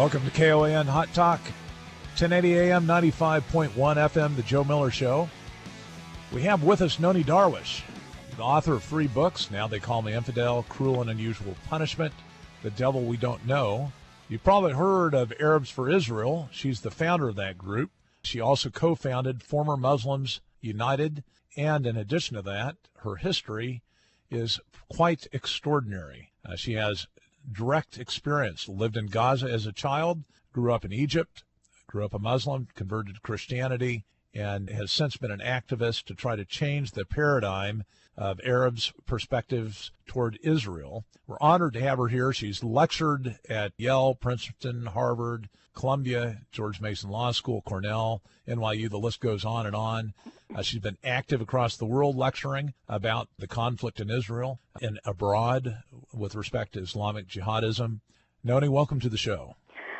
Welcome to KOAN Hot Talk, 1080 AM, 95.1 FM, The Joe Miller Show. We have with us Nonie Darwish, the author of 3 books, Now They Call Me Infidel, Cruel and Unusual Punishment, The Devil We Don't Know. You've probably heard of Arabs for Israel. She's the founder of that group. She also co-founded Former Muslims United, and in addition to that, her history is quite extraordinary. She has direct experience, lived in Gaza as a child, grew up in Egypt, grew up a Muslim, converted to Christianity, and has since been an activist to try to change the paradigm of Arabs' perspectives toward Israel. We're honored to have her here. She's lectured at Yale, Princeton, Harvard, Columbia, George Mason Law School, Cornell, NYU, the list goes on and on. She's been active across the world lecturing about the conflict in Israel and abroad with respect to Islamic jihadism. Nonie, welcome to the show.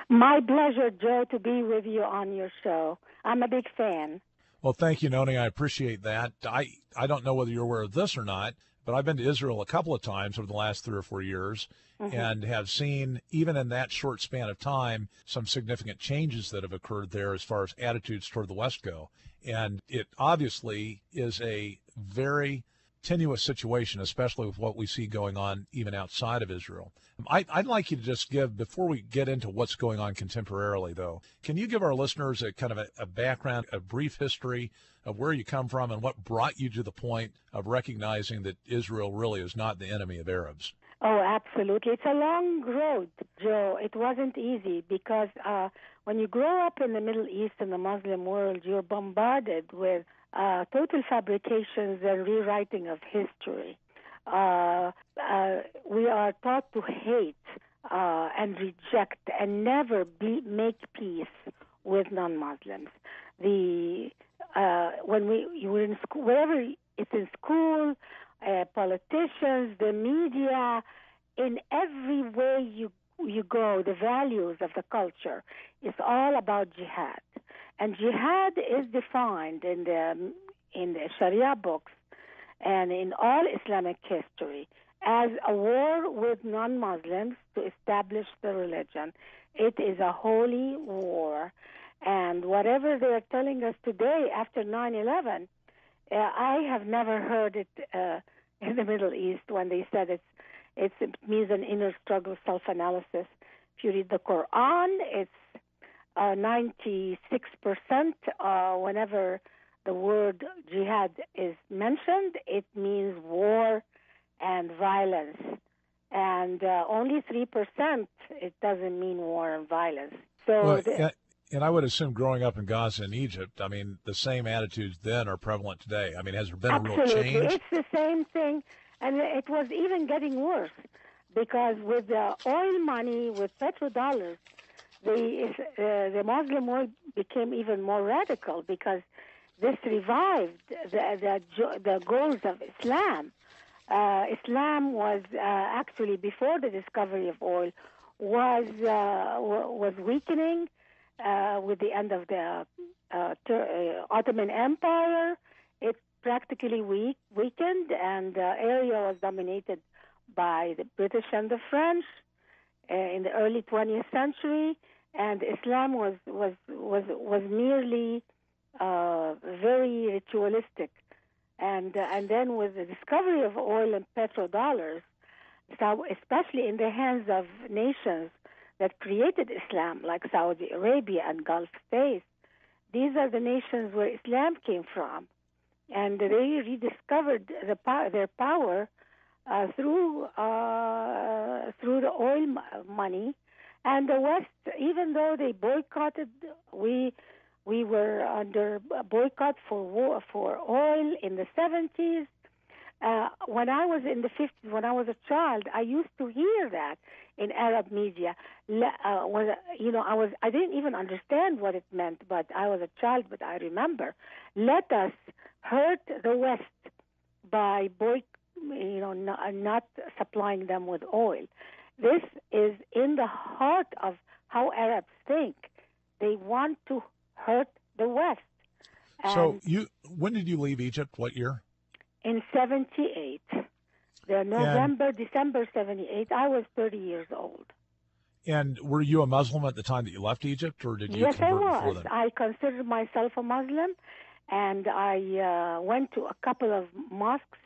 My pleasure, Joe, to be with you on your show. I'm a big fan. Well, thank you, Nonie. I appreciate that. I don't know whether you're aware of this or not, but I've been to Israel a couple of times over the last 3 or 4 years and have seen, even in that short span of time, some significant changes that have occurred there as far as attitudes toward the West go. And it obviously is a very tenuous situation, especially with what we see going on even outside of Israel. I'd like you to just give, before we get into what's going on contemporarily, though, can you give our listeners a kind of a background, a brief history of where you come from and what brought you to the point of recognizing that Israel really is not the enemy of Arabs? Oh, absolutely. It's a long road, Joe. It wasn't easy because when you grow up in the Middle East and the Muslim world, you're bombarded with total fabrications and rewriting of history. We are taught to hate and reject and never make peace with non-Muslims. When you were in school, wherever it's in school, politicians, the media, in every way you go, the values of the culture, it's all about jihad. And jihad is defined in the Sharia books and in all Islamic history as a war with non-Muslims to establish the religion. It is a holy war. And whatever they are telling us today after 9/11, I have never heard it in the Middle East when they said it means an inner struggle, self-analysis. If you read the Quran, it's 96% whenever the word jihad is mentioned, it means war and violence. And only 3% it doesn't mean war and violence. So and I would assume growing up in Gaza and Egypt, I mean, the same attitudes then are prevalent today. I mean, has there been a real change? It's the same thing, and it was even getting worse because with the oil money, with petrodollars, the Muslim world became even more radical because this revived the goals of Islam. Islam was actually, before the discovery of oil, was weakening with the end of the Ottoman Empire. It practically weakened, and the area was dominated by the British and the French in the early 20th century. And Islam was merely very ritualistic, and then with the discovery of oil and petrodollars, so especially in the hands of nations that created Islam, like Saudi Arabia and Gulf states, these are the nations where Islam came from, and they rediscovered their power through the oil money. And the West, even though they boycotted, we were under boycott for oil in the 70s. When I was in the 50s, when I was a child, I used to hear that in Arab media. I didn't even understand what it meant, but I was a child. But I remember, let us hurt the West by not supplying them with oil. This is in the heart of how Arabs think. They want to hurt the West. So when did you leave Egypt? What year? In 78. December 78. I was 30 years old. And were you a Muslim at the time that you left Egypt, or did you Yes, I convert before was. then? I considered myself a Muslim, and I went to a couple of mosques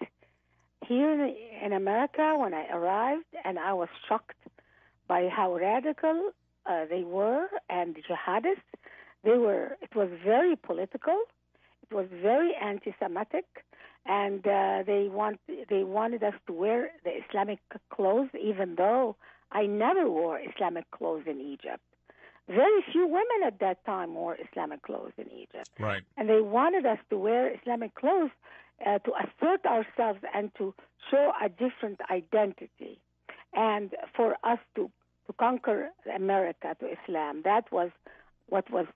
here in America when I arrived, and I was shocked by how radical they were, and jihadists. It was very political. It was very anti-Semitic, and they wanted us to wear the Islamic clothes, even though I never wore Islamic clothes in Egypt. Very few women at that time wore Islamic clothes in Egypt. Right. And they wanted us to wear Islamic clothes to assert ourselves and to show a different identity, and for us to conquer America to Islam. That was what was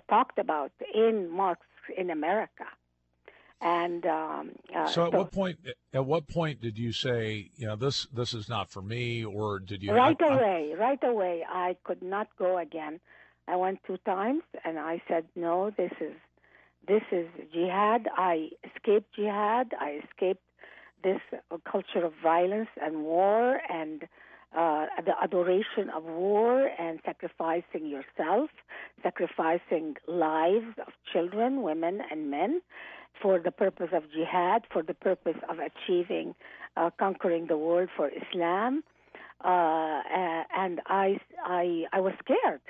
talked about in mosques in America. And so, at what point did you say, this is not for me, or did you? Right away, I could not go again. I went 2 times, and I said, no, this is jihad. I escaped jihad. I escaped this culture of violence and war and the adoration of war and sacrificing yourself, sacrificing lives of children, women, and men for the purpose of jihad, for the purpose of achieving, conquering the world for Islam. And I was scared.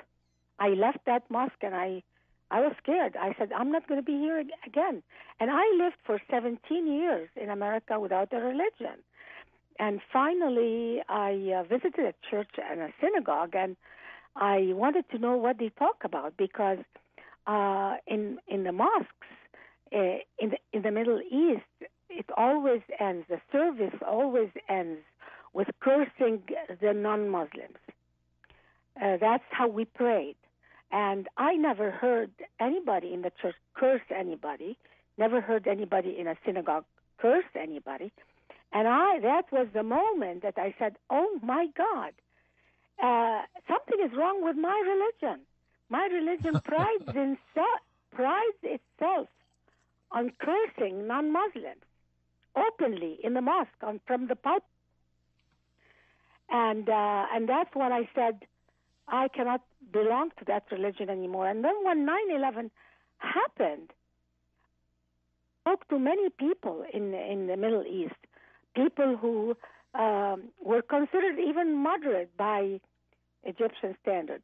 I left that mosque and I was scared. I said, I'm not going to be here again. And I lived for 17 years in America without a religion. And finally, I visited a church and a synagogue, and I wanted to know what they talk about, because in the mosques in the Middle East, it always ends, the service always ends with cursing the non-Muslims. That's how we prayed. And I never heard anybody in the church curse anybody, never heard anybody in a synagogue curse anybody. And that was the moment that I said, oh, my God, something is wrong with my religion. My religion prides itself on cursing non-Muslims openly in the mosque from the pulpit. And that's when I said, I cannot belong to that religion anymore. And then when 9/11 happened, I spoke to many people in the Middle East, people who were considered even moderate by Egyptian standards,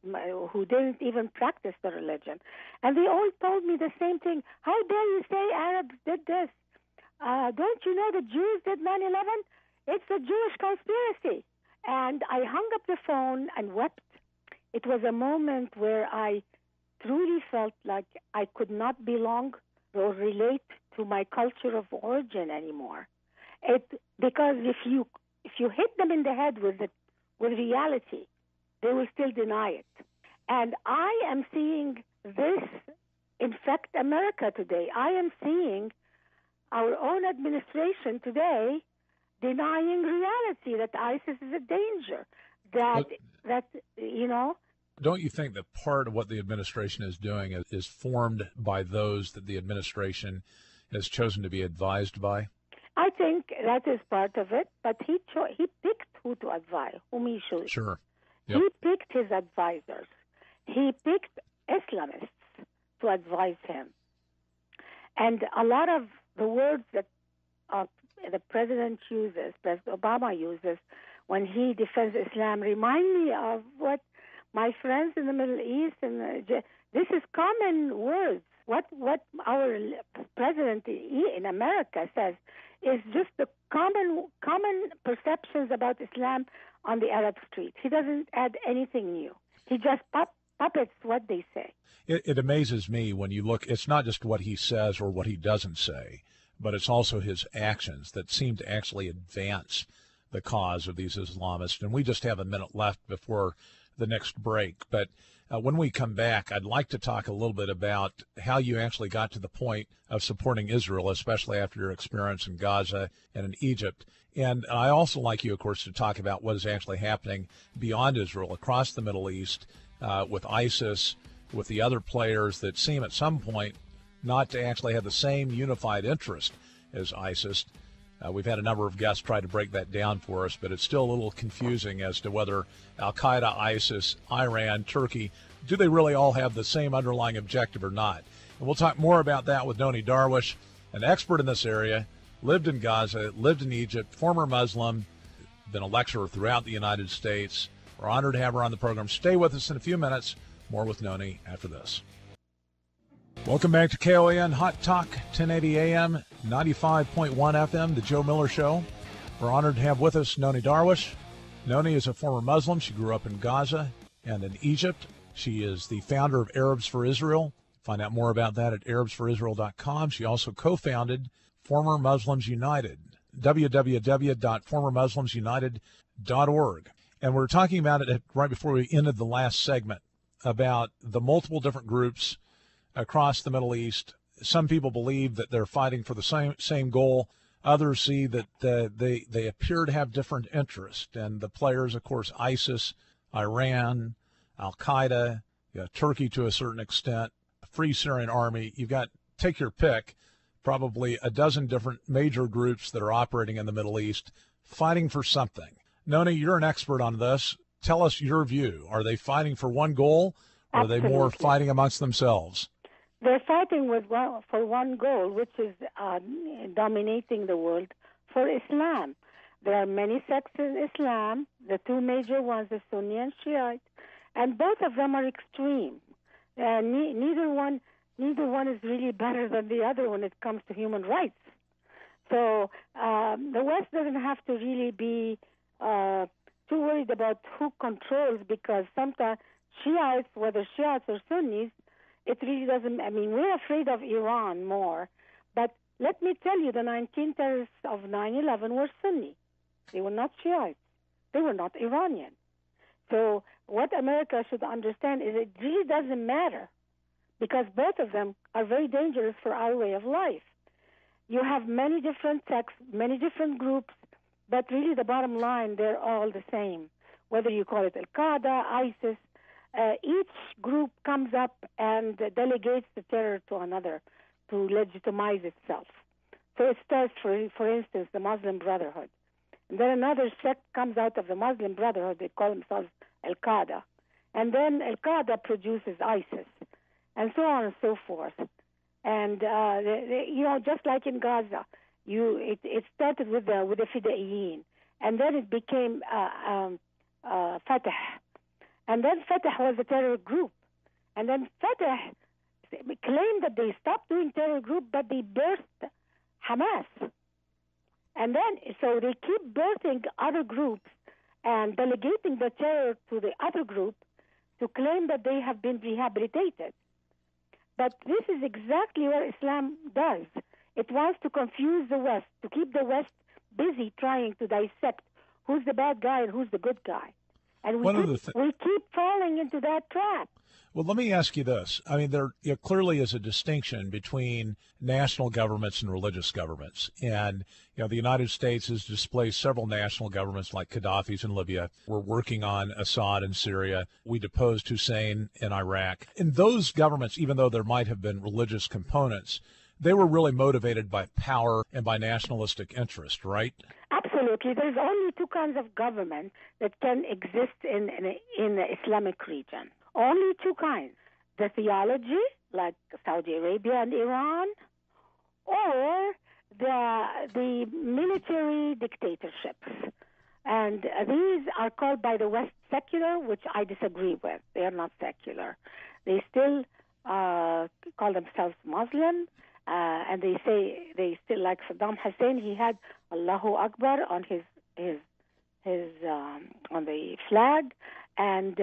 who didn't even practice the religion. And they all told me the same thing. How dare you say Arabs did this? Don't you know the Jews did 9/11? It's a Jewish conspiracy. And I hung up the phone and wept. It was a moment where I truly felt like I could not belong or relate to my culture of origin anymore. Because if you hit them in the head with reality, they will still deny it. And I am seeing this infect America today. I am seeing our own administration today denying reality, that ISIS is a danger, that Don't you think that part of what the administration is doing is formed by those that the administration has chosen to be advised by? I think that is part of it, but he picked who to advise, whom he should. Sure. Yep. He picked his advisors. He picked Islamists to advise him. And a lot of the words that the President Obama uses when he defends Islam remind me of what my friends in the Middle East, and this is common words. What our president in America says is just the common perceptions about Islam on the Arab street. He doesn't add anything new. He just puppets what they say. It amazes me when you look, it's not just what he says or what he doesn't say, but it's also his actions that seem to actually advance the cause of these Islamists. And we just have a minute left before the next break. But when we come back, I'd like to talk a little bit about how you actually got to the point of supporting Israel, especially after your experience in Gaza and in Egypt. And I also like you, of course, to talk about what is actually happening beyond Israel, across the Middle East, with ISIS, with the other players that seem at some point not to actually have the same unified interest as ISIS. We've had a number of guests try to break that down for us, but it's still a little confusing as to whether Al-Qaeda, ISIS, Iran, Turkey, do they really all have the same underlying objective or not? And we'll talk more about that with Nonie Darwish, an expert in this area, lived in Gaza, lived in Egypt, former Muslim, been a lecturer throughout the United States. We're honored to have her on the program. Stay with us in a few minutes. More with Nonie after this. Welcome back to KOAN Hot Talk, 1080 AM, 95.1 FM, The Joe Miller Show. We're honored to have with us Nonie Darwish. Nonie is a former Muslim. She grew up in Gaza and in Egypt. She is the founder of Arabs for Israel. Find out more about that at arabsforisrael.com. She also co-founded Former Muslims United, www.formermuslimsunited.org. And we're talking about it right before we ended the last segment about the multiple different groups across the Middle East. Some people believe that they're fighting for the same goal. Others see that they appear to have different interests. And the players, of course, ISIS, Iran, Al-Qaeda, Turkey to a certain extent, Free Syrian Army. You've got, take your pick, probably a dozen different major groups that are operating in the Middle East, fighting for something. Nonie, you're an expert on this. Tell us your view. Are they fighting for one goal, or are they more fighting amongst themselves? They're fighting for one goal, which is dominating the world for Islam. There are many sects in Islam. The two major ones are Sunni and Shiite, and both of them are extreme. Neither one is really better than the other when it comes to human rights. So the West doesn't have to really be too worried about who controls, because sometimes Shiites, whether Shiites or Sunnis, it really doesn't. I mean, we're afraid of Iran more, but let me tell you, the 19 terrorists of 9/11 were Sunni. They were not Shiites. They were not Iranian. So what America should understand is it really doesn't matter, because both of them are very dangerous for our way of life. You have many different sects, many different groups, but really the bottom line, they're all the same. Whether you call it Al-Qaeda, ISIS, each group comes up and delegates the terror to another to legitimize itself. So it starts, for instance, the Muslim Brotherhood. And then another sect comes out of the Muslim Brotherhood. They call themselves Al-Qaeda. And then Al-Qaeda produces ISIS, and so on and so forth. And, just like in Gaza, it started with the Fidaiyin, and then it became Fatah. And then Fatah was a terror group. And then Fatah claimed that they stopped doing terror group, but they birthed Hamas. And then, so they keep birthing other groups and delegating the terror to the other group to claim that they have been rehabilitated. But this is exactly what Islam does. It wants to confuse the West, to keep the West busy trying to dissect who's the bad guy and who's the good guy. And we keep falling into that trap. Well, let me ask you this. I mean, there clearly is a distinction between national governments and religious governments. And, the United States has displaced several national governments like Gaddafi's in Libya. We're working on Assad in Syria. We deposed Hussein in Iraq. And those governments, even though there might have been religious components, they were really motivated by power and by nationalistic interest, right? Absolutely. There's only two kinds of government that can exist in the Islamic region. Only two kinds. The theology, like Saudi Arabia and Iran, or the military dictatorships. And these are called by the West secular, which I disagree with. They are not secular. They still call themselves Muslim, and they say they still, like Saddam Hussein, he had Allahu Akbar on his on the flag, and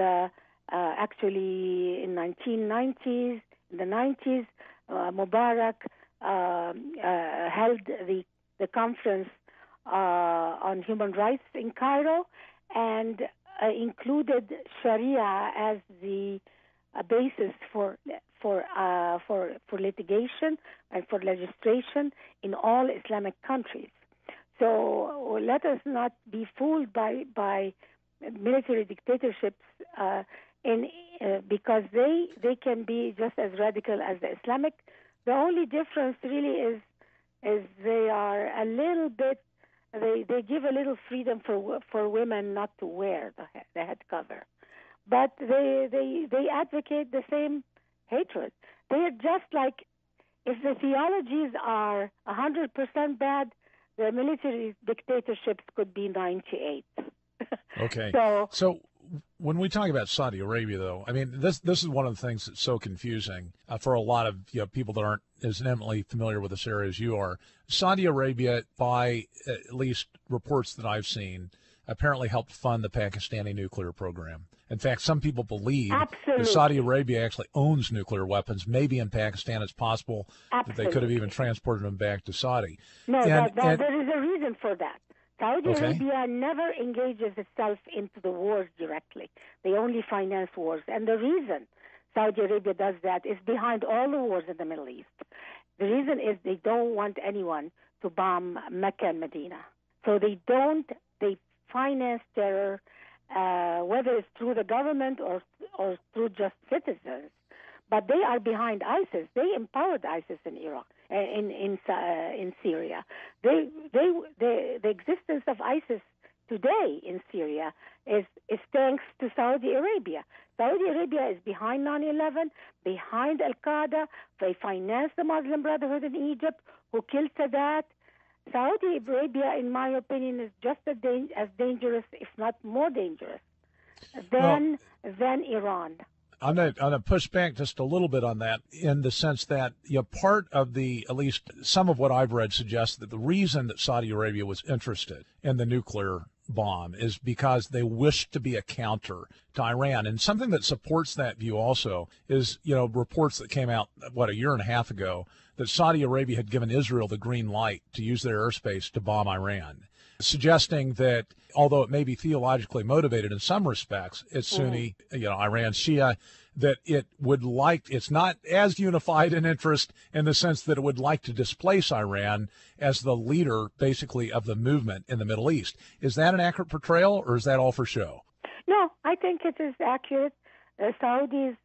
actually in the 90s, Mubarak held the conference on human rights in Cairo, and included Sharia as the basis for litigation and for legislation in all Islamic countries. So let us not be fooled by military dictatorships, because they can be just as radical as the Islamic. The only difference really is is they are a little bit, they give a little freedom for women not to wear the head cover. But they advocate the same hatred. They are just like, if the theologies are 100% bad, the military dictatorships could be 98. Okay. So when we talk about Saudi Arabia, though, I mean, this is one of the things that's so confusing for a lot of people that aren't as intimately familiar with this area as you are. Saudi Arabia, by at least reports that I've seen, apparently helped fund the Pakistani nuclear program. In fact, some people believe that Saudi Arabia actually owns nuclear weapons. Maybe in Pakistan it's possible that they could have even transported them back to Saudi. No, there is a reason for that. Saudi Arabia never engages itself into the wars directly. They only finance wars. And the reason Saudi Arabia does that is behind all the wars in the Middle East. The reason is they don't want anyone to bomb Mecca and Medina. So they finance terror, whether it's through the government or through just citizens. But they are behind ISIS. They empowered ISIS in Iraq, in Syria. The existence of ISIS today in Syria is thanks to Saudi Arabia. Saudi Arabia is behind 9/11, behind Al-Qaeda. They finance the Muslim Brotherhood in Egypt, who killed Sadat. Saudi Arabia, in my opinion, is just as dangerous, if not more dangerous, than Iran. I'm going to push back just a little bit on that, in the sense that part of at least some of what I've read suggests that the reason that Saudi Arabia was interested in the nuclear bomb is because they wished to be a counter to Iran. And something that supports that view also is, reports that came out, a year and a half ago, that Saudi Arabia had given Israel the green light to use their airspace to bomb Iran, suggesting that although it may be theologically motivated in some respects, it's Sunni, Iran Shia, that it's not as unified in interest in the sense that it would like to displace Iran as the leader, basically, of the movement in the Middle East. Is that an accurate portrayal, or is that all for show? No, I think it is accurate. Saudis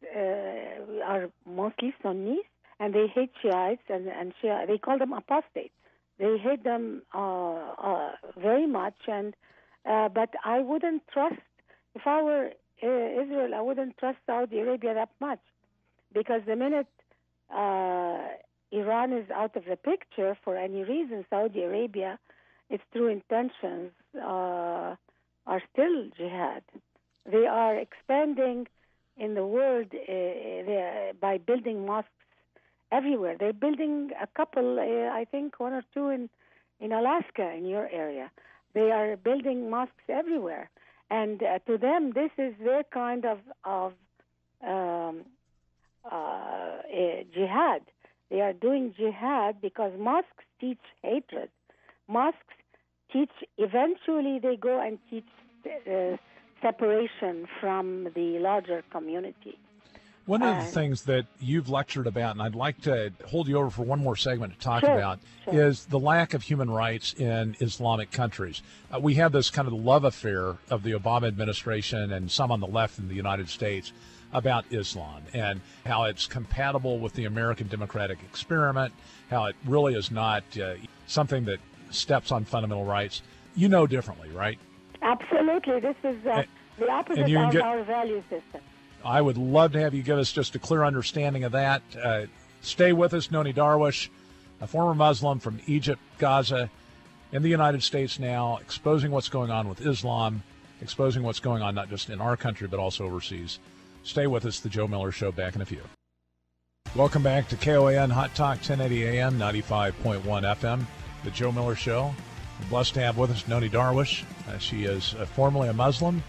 are mostly Sunnis, and they hate Shiites, and Shia, they call them apostates. They hate them very much, but I wouldn't trust, if I were Israel, I wouldn't trust Saudi Arabia that much, because the minute Iran is out of the picture for any reason, Saudi Arabia, its true intentions are still jihad. They are expanding in the world by building mosques everywhere. They're building a couple, I think one or two in Alaska, in your area. They are building mosques everywhere. And to them, this is their kind of jihad. They are doing jihad because mosques teach hatred. Mosques teach, eventually they go and teach separation from the larger community. One of the things that you've lectured about, and I'd like to hold you over for one more segment to talk about, is the lack of human rights in Islamic countries. We have this kind of love affair of the Obama administration and some on the left in the United States about Islam and how it's compatible with the American democratic experiment, how it really is not something that steps on fundamental rights. You know differently, right? Absolutely. This is the opposite of our value system. I would love to have you give us just a clear understanding of that. Stay with us. Nonie Darwish, a former Muslim from Egypt, Gaza, in the United States now, exposing what's going on with Islam, exposing what's going on not just in our country but also overseas. Stay with us. The Joe Miller Show, back in a few. Welcome back to KOAN Hot Talk, 1080 AM, 95.1 FM. The Joe Miller Show. We're blessed to have with us Nonie Darwish. She is formerly a Muslim,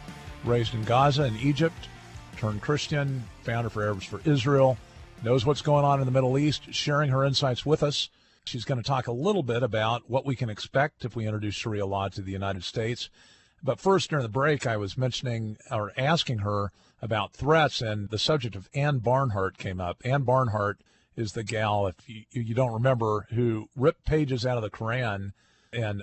raised in Gaza and Egypt, turned Christian, founder for Arabs for Israel, knows what's going on in the Middle East, sharing her insights with us. She's going to talk a little bit about what we can expect if we introduce Sharia law to the United States. But first, during the break, I was mentioning or asking her about threats, and the subject of Ann Barnhart came up. Ann Barnhart is the gal, if you don't remember, who ripped pages out of the Quran and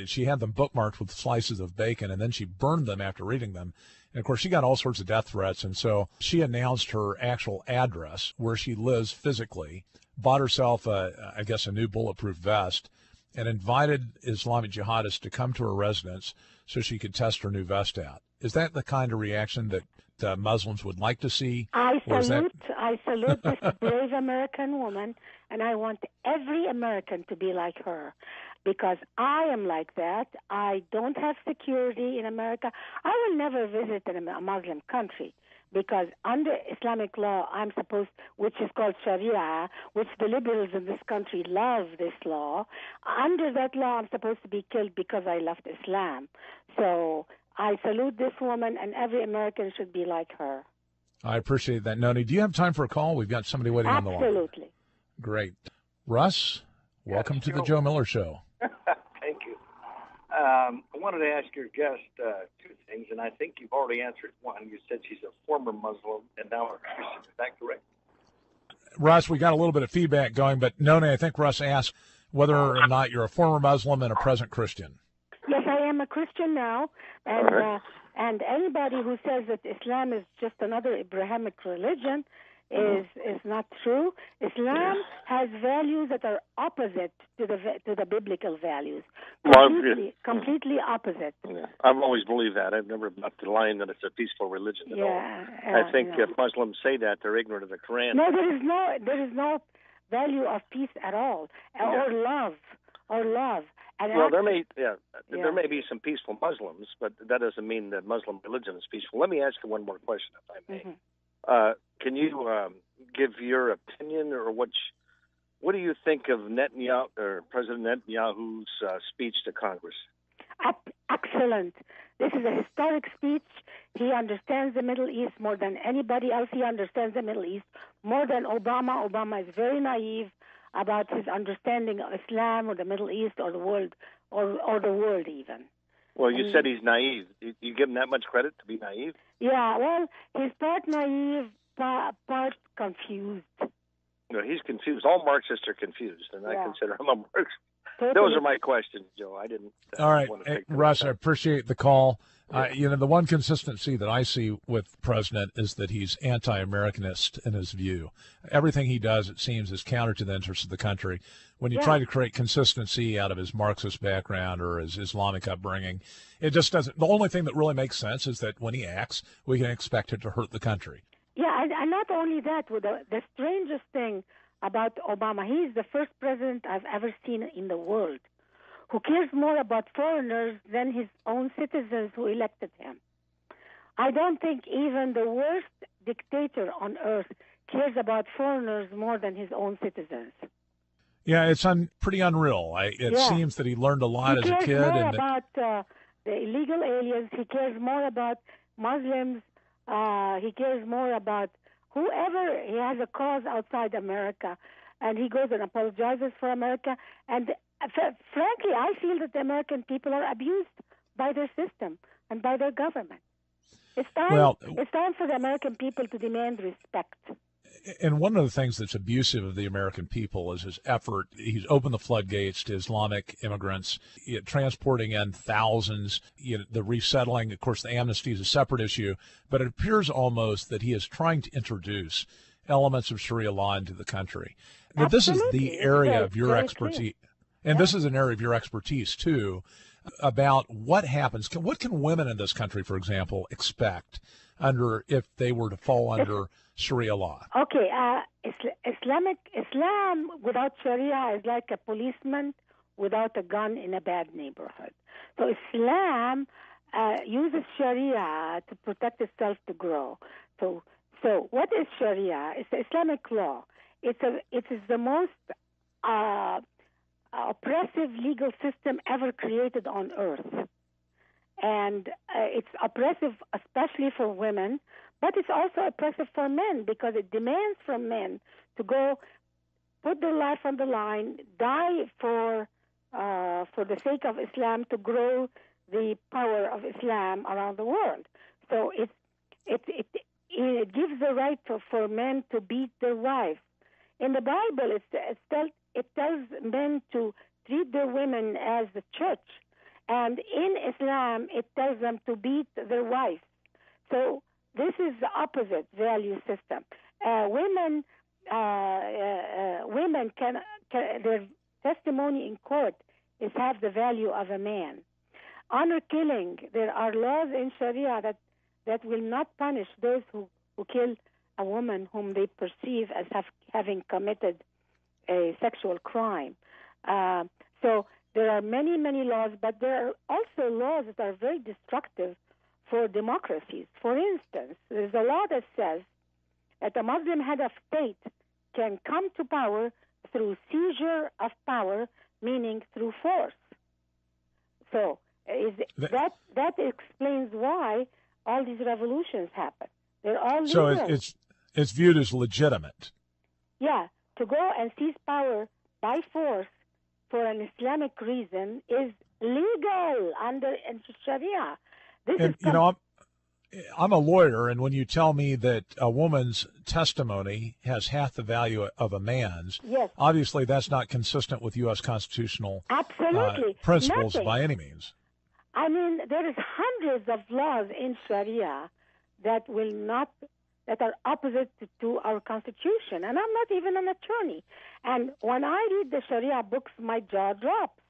she had them bookmarked with slices of bacon, and then she burned them after reading them. And of course, she got all sorts of death threats, and so she announced her actual address where she lives physically, bought herself I guess a new bulletproof vest, and invited Islamic jihadists to come to her residence so she could test her new vest out. Is that the kind of reaction that Muslims would like to see? I salute this brave American woman, and I want every American to be like her, because I am like that. I don't have security in America. I will never visit a Muslim country, because under Islamic law, which is called Sharia, which the liberals in this country love this law, under that law, I'm supposed to be killed because I left Islam. So I salute this woman, and every American should be like her. I appreciate that, Nonie. Do you have time for a call? We've got somebody waiting on the line. Absolutely. Great. Russ, welcome to the Joe Miller Show. Thank you. I wanted to ask your guest two things, and I think you've already answered one. You said she's a former Muslim and now a Christian. Is that correct? Russ, we got a little bit of feedback going, but Nonie, I think Russ asked whether or not you're a former Muslim and a present Christian. Yes, I am a Christian now, and anybody who says that Islam is just another Abrahamic religion is not true. Islam has values that are opposite to the biblical values. Completely opposite. Yeah. I've always believed that. I've never bought the line that it's a peaceful religion at all. I think if Muslims say that, they're ignorant of the Quran. No, there is no value of peace at all, or love. And well, there may be some peaceful Muslims, but that doesn't mean that Muslim religion is peaceful. Let me ask you one more question, if I may. Mm-hmm. Can you give your opinion, or what do you think of Netanyahu or President Netanyahu's speech to Congress? Excellent. This is a historic speech. He understands the Middle East more than anybody else. He understands the Middle East more than Obama. Obama is very naive about his understanding of Islam or the Middle East or the world or the world even. Well, you said he's naive. You give him that much credit to be naive? Yeah, well, he's part naive, part confused. No, he's confused. All Marxists are confused, and I consider him a Marxist. Totally. Those are my questions, Joe. I didn't. All right, Russ, I appreciate the call. The one consistency that I see with the president is that he's anti-Americanist in his view. Everything he does, it seems, is counter to the interests of the country. When you try to create consistency out of his Marxist background or his Islamic upbringing, it just doesn't. The only thing that really makes sense is that when he acts, we can expect it to hurt the country. Yeah, and not only that, the strangest thing about Obama, he's the first president I've ever seen in the world who cares more about foreigners than his own citizens who elected him. I don't think even the worst dictator on earth cares about foreigners more than his own citizens. Yeah, it's pretty unreal. It seems that he learned a lot as a kid. He cares more about the illegal aliens. He cares more about Muslims. He cares more about whoever he has a cause outside America. And he goes and apologizes for America. And frankly, I feel that the American people are abused by their system and by their government. It's time for the American people to demand respect. And one of the things that's abusive of the American people is his effort. He's opened the floodgates to Islamic immigrants, transporting in thousands, the resettling. Of course, the amnesty is a separate issue, but it appears almost that he is trying to introduce elements of Sharia law into the country. Now, this is the area of your expertise, and this is an area of your expertise, too, about what happens. What can women in this country, for example, expect if they were to fall under Sharia law? Okay, Islam without Sharia is like a policeman without a gun in a bad neighborhood. So Islam uses Sharia to protect itself to grow. So what is Sharia? It's the Islamic law. It is the most oppressive legal system ever created on earth. And it's oppressive especially for women, but it's also oppressive for men because it demands from men to go put their life on the line, die for the sake of Islam, to grow the power of Islam around the world. So it gives the right for men to beat their wives. In the Bible, it tells men to treat their women as the church. And in Islam, it tells them to beat their wives. So this is the opposite value system. Women can their testimony in court is half the value of a man. Honor killing, there are laws in Sharia that will not punish those who kill a woman whom they perceive as having committed a sexual crime. So there are many, many laws, but there are also laws that are very destructive for democracies. For instance, there's a law that says that a Muslim head of state can come to power through seizure of power, meaning through force. So that explains why all these revolutions happen. They're all legal. So it's viewed as legitimate. Yeah, to go and seize power by force for an Islamic reason is legal under Sharia. I'm a lawyer, and when you tell me that a woman's testimony has half the value of a man's, yes, obviously that's not consistent with U.S. constitutional principles by any means. I mean, there is hundreds of laws in Sharia that are opposite to our Constitution, and I'm not even an attorney. And when I read the Sharia books, my jaw drops.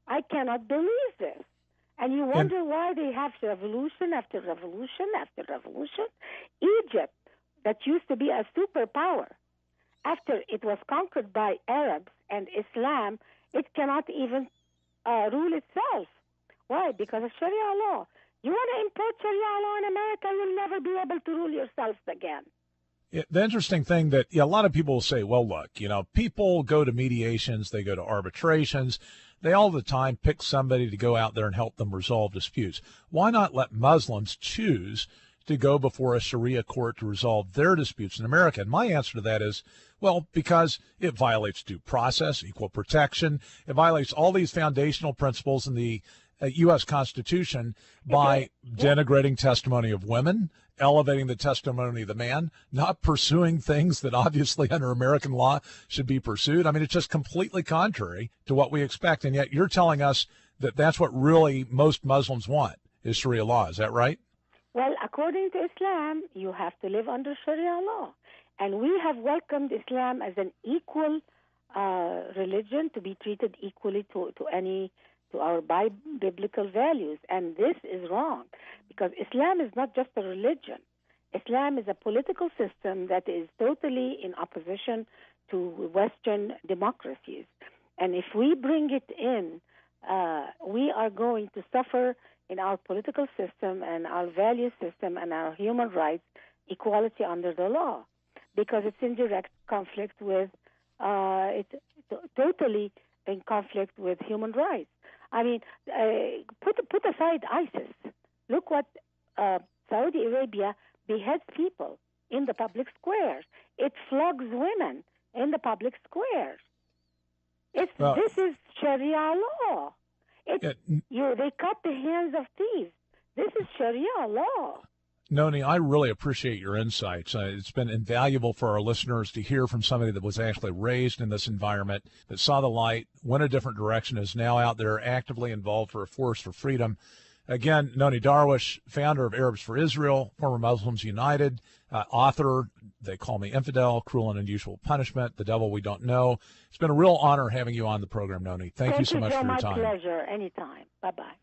I cannot believe this. And you wonder why they have revolution after revolution after revolution. Egypt, that used to be a superpower, after it was conquered by Arabs and Islam, it cannot even rule itself. Why? Because of Sharia law. You want to import Sharia law in America, you'll never be able to rule yourselves again. The interesting thing that a lot of people will say, well, look, people go to mediations, they go to arbitrations. They all the time pick somebody to go out there and help them resolve disputes. Why not let Muslims choose to go before a Sharia court to resolve their disputes in America? And my answer to that is, well, because it violates due process, equal protection. It violates all these foundational principles in the U.S. Constitution by denigrating testimony of women, elevating the testimony of the man, not pursuing things that obviously under American law should be pursued. I mean, it's just completely contrary to what we expect. And yet you're telling us that that's what really most Muslims want is Sharia law. Is that right? Well, according to Islam, you have to live under Sharia law. And we have welcomed Islam as an equal religion to be treated equally to our biblical values. And this is wrong, because Islam is not just a religion. Islam is a political system that is totally in opposition to Western democracies. And if we bring it in, we are going to suffer in our political system and our value system and our human rights, equality under the law, because it's in direct conflict with, totally in conflict with human rights. I mean, put aside ISIS. Look what Saudi Arabia beheads people in the public squares. It flogs women in the public squares. This is Sharia law. They cut the hands of thieves. This is Sharia law. Nonie, I really appreciate your insights. It's been invaluable for our listeners to hear from somebody that was actually raised in this environment, that saw the light, went a different direction, is now out there actively involved for a force for freedom. Again, Nonie Darwish, founder of Arabs for Israel, former Muslims United, author, They Call Me Infidel, Cruel and Unusual Punishment, The Devil We Don't Know. It's been a real honor having you on the program, Nonie. Thank you so much for your time. Thank you so much. Pleasure. Anytime. Bye-bye.